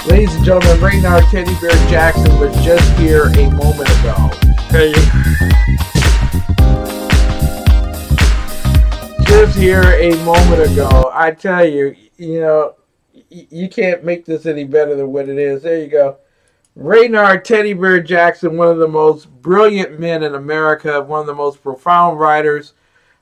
Ladies and gentlemen, Raynard Teddy Bear Jackson was just here a moment ago. Just here a moment ago. I tell you, you can't make this any better than what it is. There you go. Raynard Teddy Bear Jackson, one of the most brilliant men in America, one of the most profound writers,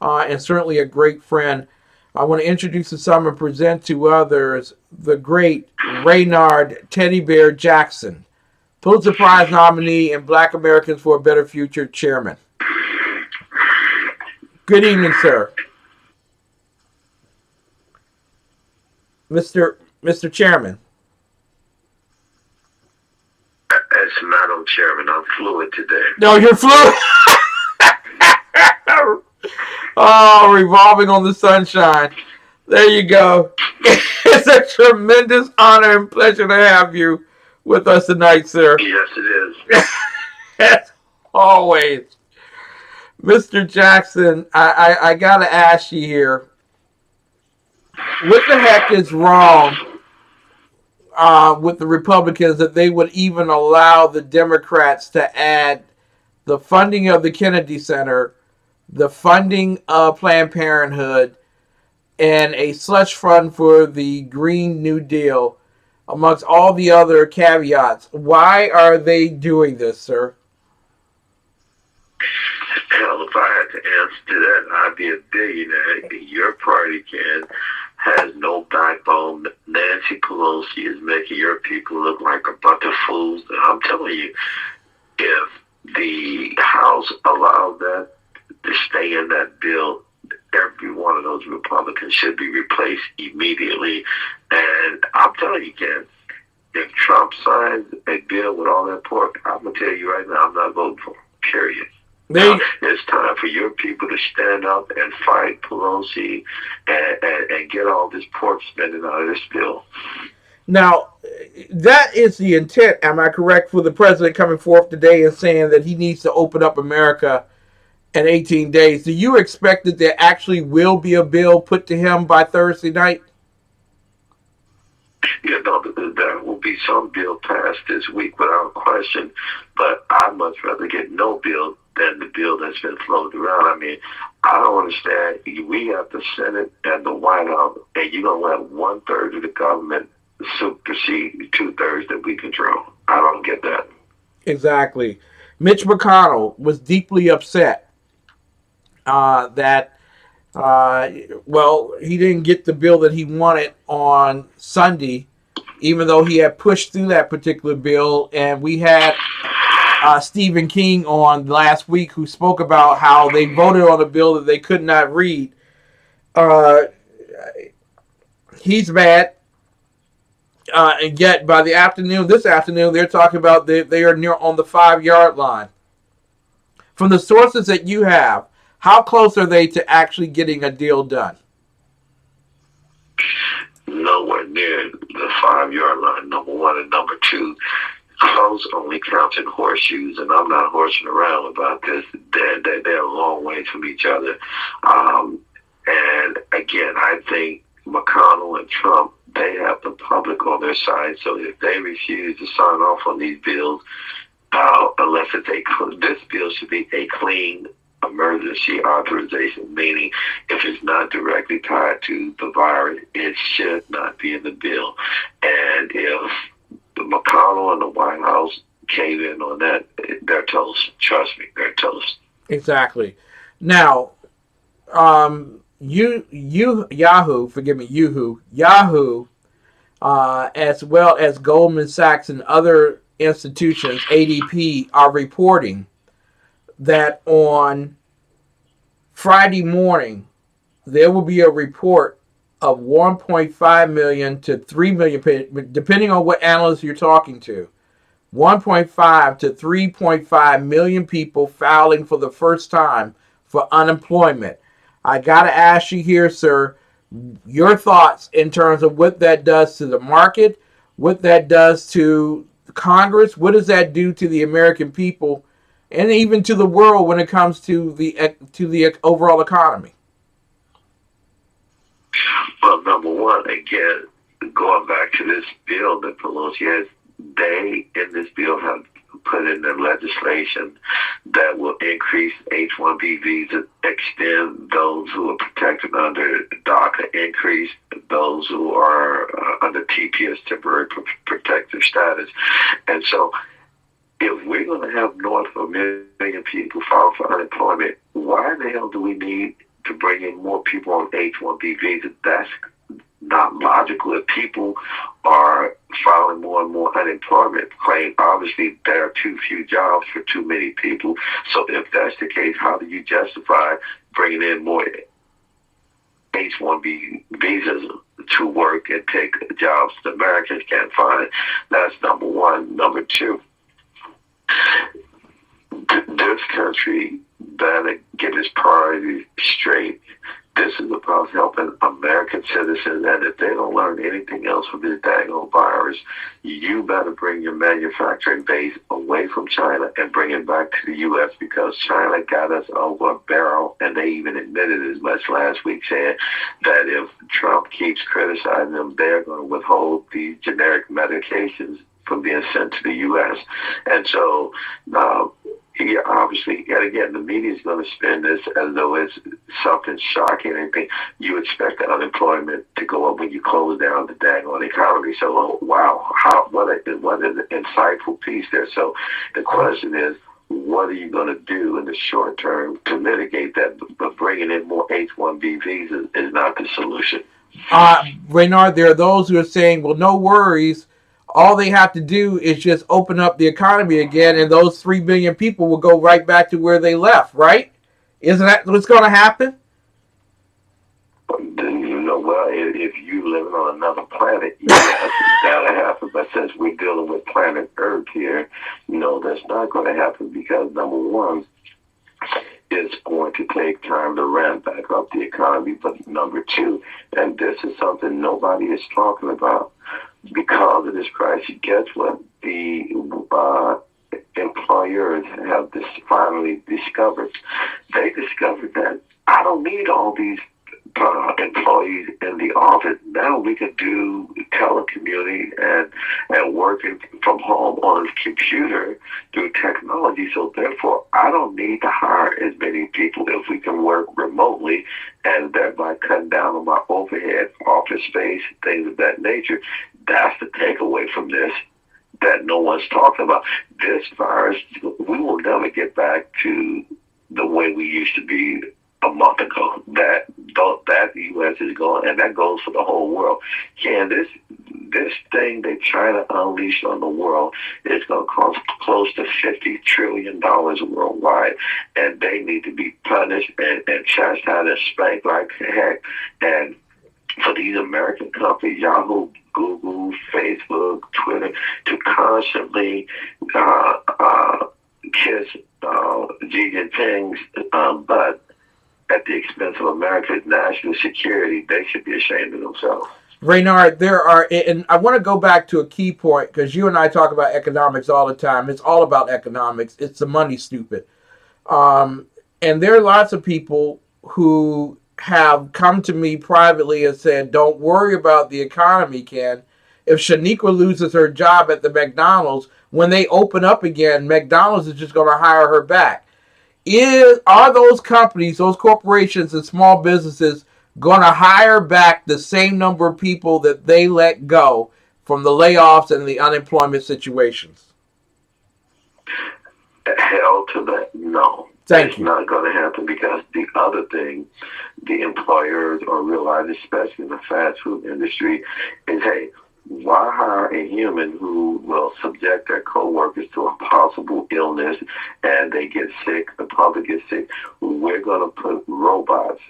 and certainly a great friend. I want to introduce to some and present to others the great Raynard Teddy Bear Jackson, Pulitzer Prize nominee and Black Americans for a Better Future chairman. Good evening, sir. Mr. Chairman. As Madam Chairman, I'm fluid today. No, you're fluid. Oh, revolving on the sunshine. There you go. It's a tremendous honor and pleasure to have you with us tonight, sir. Yes, it is. As always. Mr. Jackson, I got to ask you here, what the heck is wrong with the Republicans that they would even allow the Democrats to add the funding of the Kennedy Center, the funding of Planned Parenthood, and a slush fund for the Green New Deal, amongst all the other caveats? Why are they doing this, sir? Hell, if I had to answer that, I'd be a billionaire. Your party has no backbone. Nancy Pelosi is making your people look like a bunch of fools. And I'm telling you, if the House allowed that to stay in that bill, every one of those Republicans should be replaced immediately. And I'm telling you, Ken, if Trump signs a bill with all that pork, I'm going to tell you right now, I'm not voting for him, period. It's time for your people to stand up and fight Pelosi and get all this pork spending out of this bill. Now, that is the intent, am I correct, for the president coming forth today and saying that he needs to open up America in 18 days? Do you expect that there actually will be a bill put to him by Thursday night? There will be some bill passed this week without question, but I'd much rather get no bill than the bill that's been floated around. I mean, I don't understand. We have the Senate and the White House, and you're going to let 1/3 of the government supersede 2/3 that we control. I don't get that. Exactly. Mitch McConnell was deeply upset that he didn't get the bill that he wanted on Sunday, even though he had pushed through that particular bill. And we had Stephen King on last week, who spoke about how they voted on a bill that they could not read. He's mad. And yet by this afternoon, they're talking about they are near on the 5-yard line. From the sources that you have, how close are they to actually getting a deal done? Nowhere near the 5-yard line, number one. And number two, close only counts in horseshoes, and I'm not horsing around about this. They're a long way from each other. And again, I think McConnell and Trump, they have the public on their side. So if they refuse to sign off on these bills, unless this bill should be a clean emergency authorization, meaning if it's not directly tied to the virus, it should not be in the bill. And if the McConnell and the White House cave in on that, they're toast. Trust me, they're toast. Exactly. Now, Yahoo, as well as Goldman Sachs and other institutions, ADP, are reporting that on Friday morning, there will be a report of 1.5 million to 3 million, depending on what analysts you're talking to, 1.5 to 3.5 million people filing for the first time for unemployment. I got to ask you here, sir, your thoughts in terms of what that does to the market, what that does to Congress, what does that do to the American people, and even to the world when it comes to the overall economy? Well, number one, again, going back to this bill that Pelosi has, they in this bill have put in the legislation that will increase H-1B visas, extend those who are protected under DACA, increase those who are under TPS, temporary protective status. And so if we're going to have north of 1 million people file for unemployment, why the hell do we need to bring in more people on H-1B visas? That's not logical. If people are filing more and more unemployment claims, obviously there are too few jobs for too many people. So if that's the case, how do you justify bringing in more H-1B visas to work and take jobs that Americans can't find? That's number one. Number two, this country better get its priorities straight. This is about helping American citizens, and if they don't learn anything else from this daggone virus, you better bring your manufacturing base away from China and bring it back to the U.S. because China got us over a barrel, and they even admitted as much last week, saying that if Trump keeps criticizing them, they're going to withhold these generic medications from being sent to the U.S. And so, yeah, obviously, and again, the media is going to spin this as though it's something shocking. Anything you expect the unemployment to go up when you close down the daggone economy. So, wow, what an insightful piece there. So, the question is, what are you going to do in the short term to mitigate that? But bringing in more H-1B visas is not the solution. Raynard, there are those who are saying, well, no worries. All they have to do is just open up the economy again, and those 3 billion people will go right back to where they left, right? Isn't that what's going to happen? You know, well, if you living on another planet, yes, that'll happen. But since we're dealing with planet Earth here, that's not going to happen because, number one, it's going to take time to ramp back up the economy. But number two, and this is something nobody is talking about, because of this crisis, guess what? The employers have finally discovered. They discovered that I don't need all these employees in the office. Now we can do telecommuting and working from home on a computer through technology. So therefore, I don't need to hire as many people if we can work remotely and thereby cutting down on my overhead, office space, things of that nature. That's the takeaway from this that no one's talking about. This virus, we will never get back to the way we used to be a month ago. That the U.S. is going, and that goes for the whole world. This thing they're trying to unleash on the world is going to cost close to $50 trillion worldwide, and they need to be punished and chastised and spanked like heck. And for these American companies, Yahoo, Google, Facebook, Twitter, to constantly kiss Xi Jinping's butt at the expense of America's national security, they should be ashamed of themselves. Raynard, there are, and I want to go back to a key point because you and I talk about economics all the time. It's all about economics. It's the money, stupid. And there are lots of people who have come to me privately and said, don't worry about the economy, Ken. If Shaniqua loses her job at the McDonald's, when they open up again, McDonald's is just going to hire her back. Are those companies, those corporations and small businesses going to hire back the same number of people that they let go from the layoffs and the unemployment situations? Hell to that, no. Thank you. It's not going to happen because the other thing the employers are realizing, especially in the fast food industry, is, hey, why hire a human who will subject their coworkers to a possible illness and they get sick, the public gets sick? We're going to put robots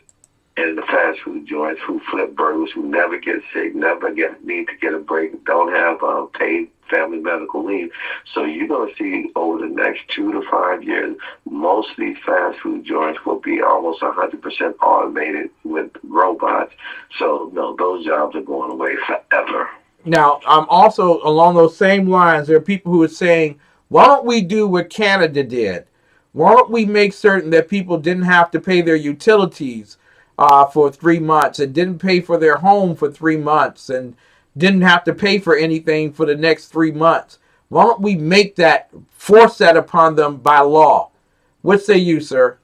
in the fast food joints who flip burgers, who never get sick, never need to get a break, don't have paid family medical leave. So you're going to see over the next 2 to 5 years, most of these fast food joints will be almost 100% automated with robots. So no, those jobs are going away forever. Now, also along those same lines, there are people who are saying, why don't we do what Canada did? Why don't we make certain that people didn't have to pay their utilities for 3 months and didn't pay for their home for 3 months? And didn't have to pay for anything for the next 3 months. Why don't we force that upon them by law? What say you, sir?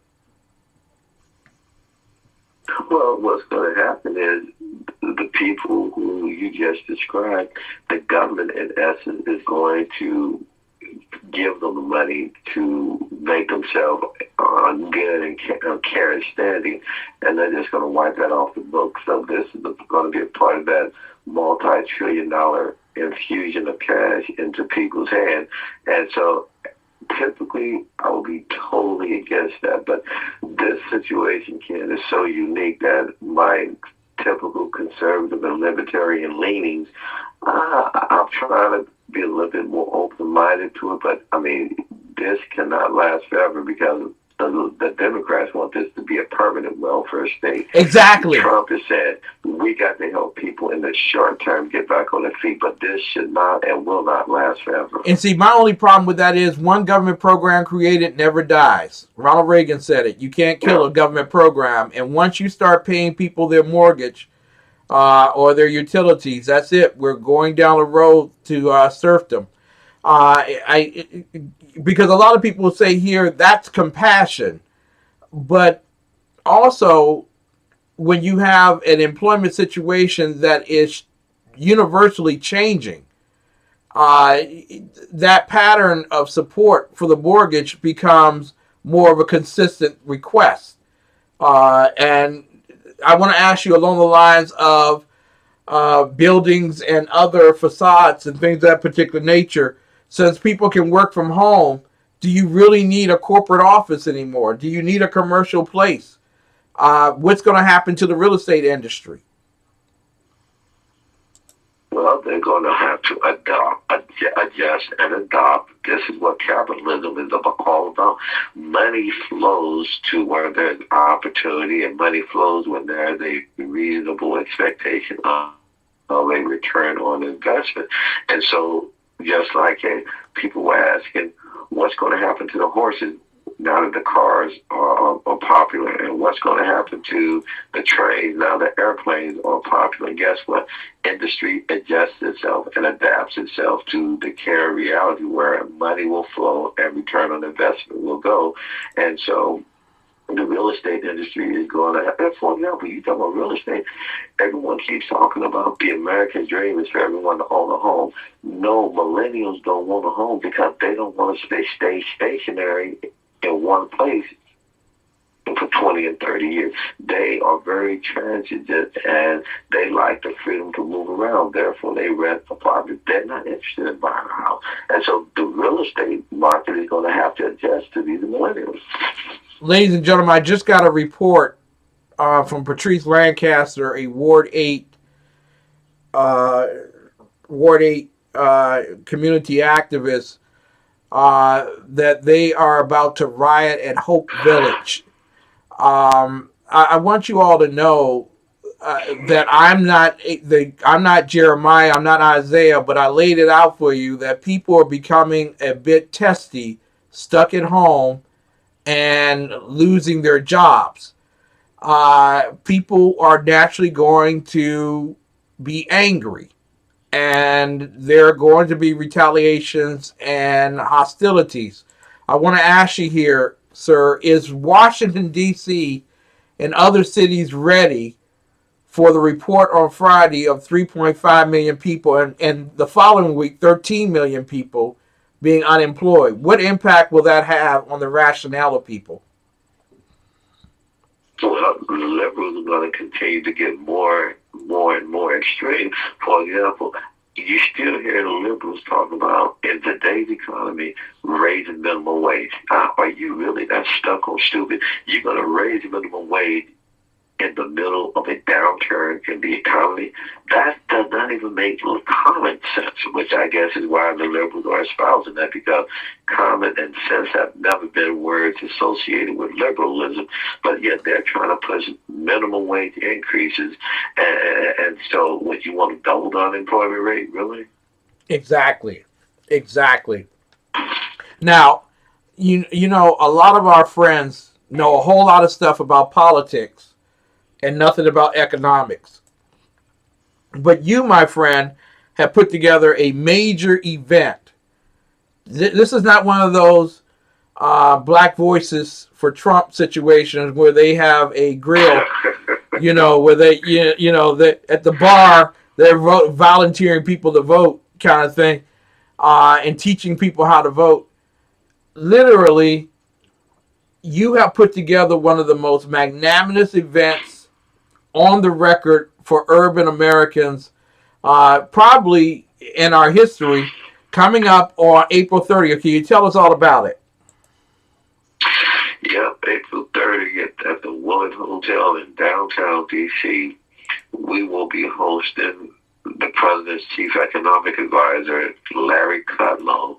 Well, what's going to happen is the people who you just described, the government in essence is going to give them the money to make themselves good and carry standing, and they're just going to wipe that off the books. So this is going to be a part of that multi-trillion-dollar infusion of cash into people's hands. And so typically I would be totally against that. But this situation, Ken, is so unique that my typical conservative and libertarian leanings, I'm trying to be a little bit more open-minded to it. But, I mean, this cannot last forever because the Democrats want this to be a permanent welfare state. Exactly. Trump has said, we got to help people in the short term get back on their feet, but this should not and will not last forever. And see, my only problem with that is one government program created never dies. Ronald Reagan said it. You can't kill a government program. And once you start paying people their mortgage or their utilities, that's it. We're going down the road to serfdom. Because a lot of people say here that's compassion, but also when you have an employment situation that is universally changing, that pattern of support for the mortgage becomes more of a consistent request. And I want to ask you along the lines of buildings and other facades and things of that particular nature. Since people can work from home, do you really need a corporate office anymore? Do you need a commercial place? What's going to happen to the real estate industry? Well, they're going to have to adjust and adopt. This is what capitalism is all about. Money flows to where there's opportunity, and money flows when there's a reasonable expectation of a return on investment. And so, just like people were asking, what's going to happen to the horses now that the cars are popular, and what's going to happen to the trains now that airplanes are popular? And guess what? Industry adjusts itself and adapts itself to the current reality where money will flow and return on investment will go. And so the real estate industry is going to have, for example, you talk about real estate, everyone keeps talking about the American dream is for everyone to own a home. No, millennials don't want a home because they don't want to stay stationary in one place for 20 and 30 years. They are very transigent and they like the freedom to move around. Therefore, they rent apartments. They're not interested in buying a house. And so the real estate market is going to have to adjust to these millennials. Ladies and gentlemen, I just got a report from Patrice Lancaster, a Ward 8 community activist, that they are about to riot at Hope Village. I want you all to know that I'm not Jeremiah, I'm not Isaiah, but I laid it out for you that people are becoming a bit testy, stuck at home, and losing their jobs. People are naturally going to be angry, and there are going to be retaliations and hostilities. I want to ask you here, sir, is Washington, D.C. and other cities ready for the report on Friday of 3.5 million people and the following week 13 million people being unemployed? What impact will that have on the rationale of people? Well, the liberals are going to continue to get more and more extreme. For example, you still hear the liberals talk about, in today's economy, raising minimum wage. Are you really that stuck on stupid? You're going to raise minimum wage in the middle of a downturn in the economy? That does not even make common sense, which I guess is why the liberals are espousing that, because common and sense have never been words associated with liberalism, but yet they're trying to push minimum wage increases. And so would you want to double the unemployment rate, really? Exactly. Now, you know, a lot of our friends know a whole lot of stuff about politics and nothing about economics. But you, my friend, have put together a major event. This is not one of those Black Voices for Trump situations where they have a grill, where they, at the bar, they're volunteering people to vote kind of thing, and teaching people how to vote. Literally, you have put together one of the most magnanimous events on the record for urban Americans, probably in our history, coming up on April 30th. Can you tell us all about it? Yep, April 30th at the Willard Hotel in downtown D.C. We will be hosting the President's Chief Economic Advisor, Larry Kudlow,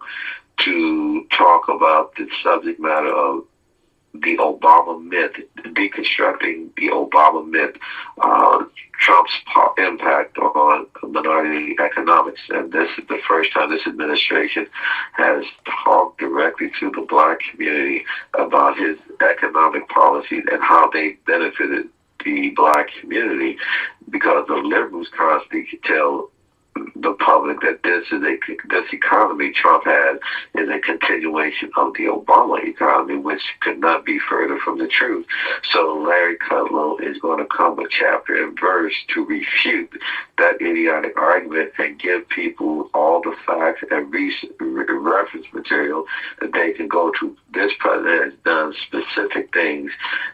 to talk about the subject matter of the Obama myth, deconstructing the Obama myth, Trump's impact on minority economics. And this is the first time this administration has talked directly to the Black community about his economic policies and how they benefited the Black community, because the liberals constantly tell the public that this economy Trump had is a continuation of the Obama economy, which could not be further from the truth. So Larry Kudlow is going to come with chapter and verse to refute that idiotic argument and give people all the facts and reference material that they can go to. This president has done specific things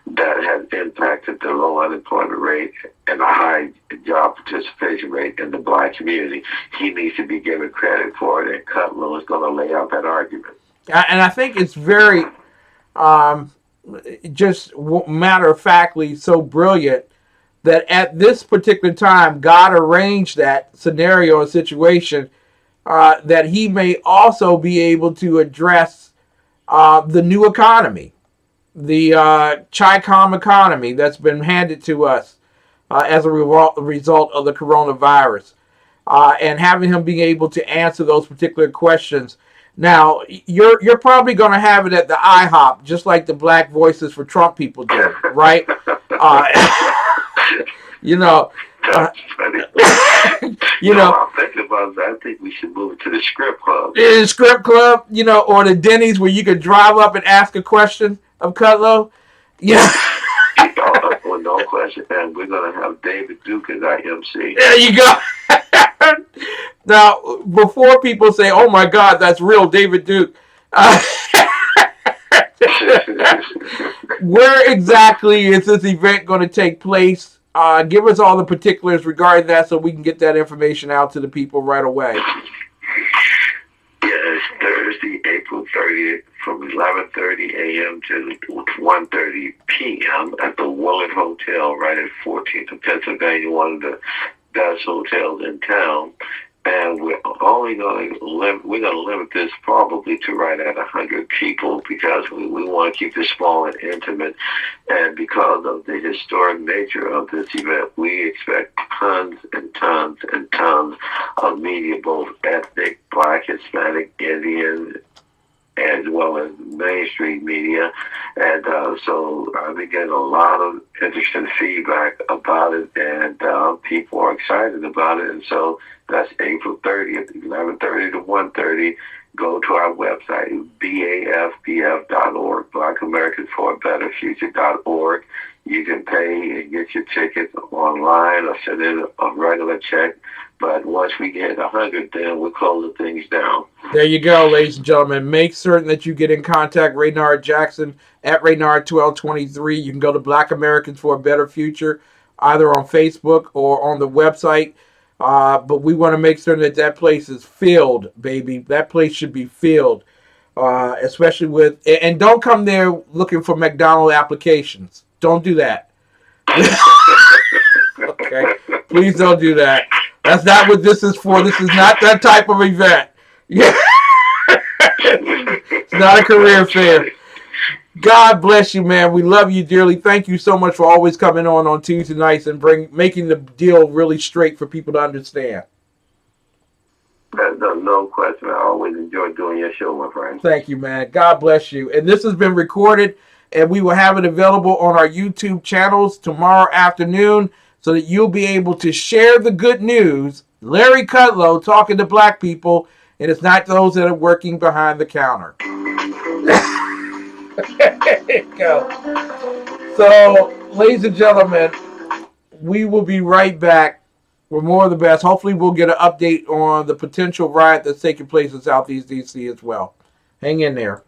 that have impacted the low unemployment rate and a high job participation rate in the Black community. He needs to be given credit for it, and Kudlow is going to lay out that argument. And I think it's very, just matter of factly, so brilliant that at this particular time, God arranged that scenario or situation that he may also be able to address the new economy, the Chi-Com economy that's been handed to us as a result of the coronavirus, and having him being able to answer those particular questions. Now, you're probably going to have it at the IHOP, just like the Black Voices for Trump people do, right? That's funny. I'm thinking about that. I think we should move it to the Script Club. The Script Club, or the Denny's where you could drive up and ask a question of Kudlow. Yeah. Well, no question. And we're going to have David Duke as our MC. There you go. Now, before people say, oh my God, that's real David Duke. Where exactly is this event going to take place? Give us all the particulars regarding that so we can get that information out to the people right away. Yes, Thursday, April 30th from 11:30 a.m. to 1:30 p.m. at the Willard Hotel right at 14th and Pennsylvania, one of the best hotels in town. And we're only going to limit this probably to right at 100 people, because we want to keep this small and intimate. And because of the historic nature of this event, we expect tons and tons and tons of media, both ethnic, Black, Hispanic, Indian, as well as mainstream media. And so I've been getting a lot of interesting feedback about it, and people are excited about it. And so that's April 30th, 11:30 to 1:30. Go to our website, BAFBF.org, Black Americans for a Better Future.org. You can pay and get your tickets online or send in a regular check. But once we get 100, then we're closing things down. There you go, ladies and gentlemen. Make certain that you get in contact Raynard Jackson at Raynard1223. You can go to Black Americans for a Better Future, either on Facebook or on the website. But we want to make certain that that place is filled, baby. That place should be filled, especially with... And don't come there looking for McDonald's applications. Don't do that. Okay? Please don't do that. That's not what this is for. This is not that type of event. Yeah. It's not a career fair. God bless you, man. We love you dearly. Thank you so much for always coming on Tuesday nights and making the deal really straight for people to understand. No question. I always enjoy doing your show, my friend. Thank you, man. God bless you. And this has been recorded, and we will have it available on our YouTube channels tomorrow afternoon. so that you'll be able to share the good news. Larry Kudlow talking to black people, and it's not those that are working behind the counter. There you go. So, ladies and gentlemen, we will be right back with more of the best. Hopefully, we'll get an update on the potential riot that's taking place in Southeast DC as well. Hang in there.